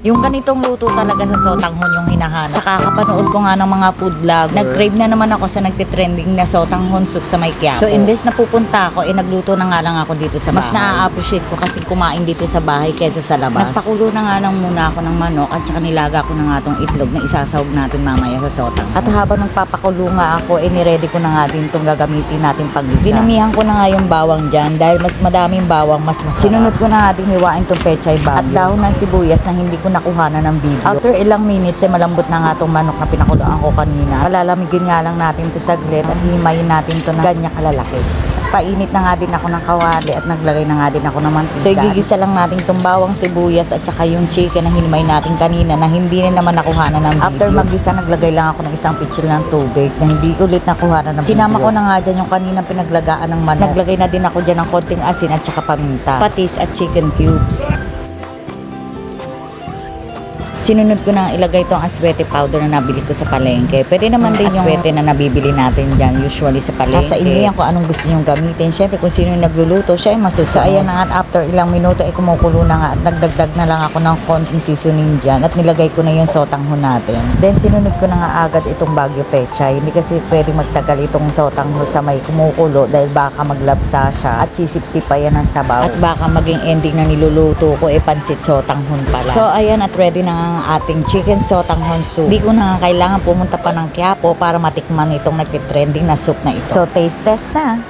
Yung ganitong luto talaga sa sotanghon yung hinahanap. Sa kakapanood ko nga ng mga food vlog, nag-crave na naman ako sa nagtitrending na sotanghon soup sa may Quiapo. So imbes na pupunta ako, nagluto na nga lang ako dito sa bahay. Mas na-appreciate ko kasi kumain dito sa bahay kaysa sa labas. Nagpakulo na nga lang muna ako ng manok at saka nilaga ko na nga tong itlog na isasahog natin mamaya sa sotanghon. At habang nagpapakulo nga ako, niready ko na nga din itong gagamitin natin paggisa. Dinamihan ko na nga yung bawang dyan dahil mas madaming bawang, mas masarap. Sinunod ko na nga din hiwain itong pechay bagyo. At dahon ng sibuyas na hindi ko nakuhanan ng video. After ilang minutes ay malambot na nga itong manok na pinakuloan ko kanina. Palalamigin nga lang natin ito saglit at himayin natin ito na ganyan kalalaki. Painit na nga din ako ng kawali at naglagay na nga din ako ng mantika. So igigisa lang natin itong bawang sibuyas at saka yung chicken na hinimay natin kanina na hindi na naman nakuhanan ng video. After maggisa, naglagay lang ako ng isang pitsil ng tubig na hindi ulit nakuhanan ng video. Sinama ko na nga dyan yung kaninang pinaglagaan ng manok. Naglagay na din ako dyan ng konting asin at saka paminta, patis at chicken cubes. Sinunod ko na ilagay itong aswete powder na nabili ko sa palengke. Pwede naman din yung aswete na nabibili natin dyan usually sa palengke. Sa inyo yan kung anong gusto nyong gamitin. Siyempre kung sino yung nagluluto, siya ay masusunod. So ayan na nga, after ilang minuto ay kumukulo na nga at nagdagdag na lang ako ng konting seasoning dyan at nilagay ko na yung sotanghon natin. Then sinunod ko na nga agad itong bagyo pechay. Hindi kasi pwede magtagal itong sotanghon sa may kumukulo dahil baka maglabsa siya at sisip-sip pa yan ng sabaw. At baka maging ending na niluluto ko pansit sotanghon pala. So ayan, at ready na nga ang ating chicken sotanghon soup. Hindi ko na kailangan pumunta pa ng Quiapo para matikman itong nagtitrending na soup na ito. So taste test na.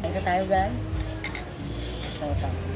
Ito tayo guys. Sotanghon.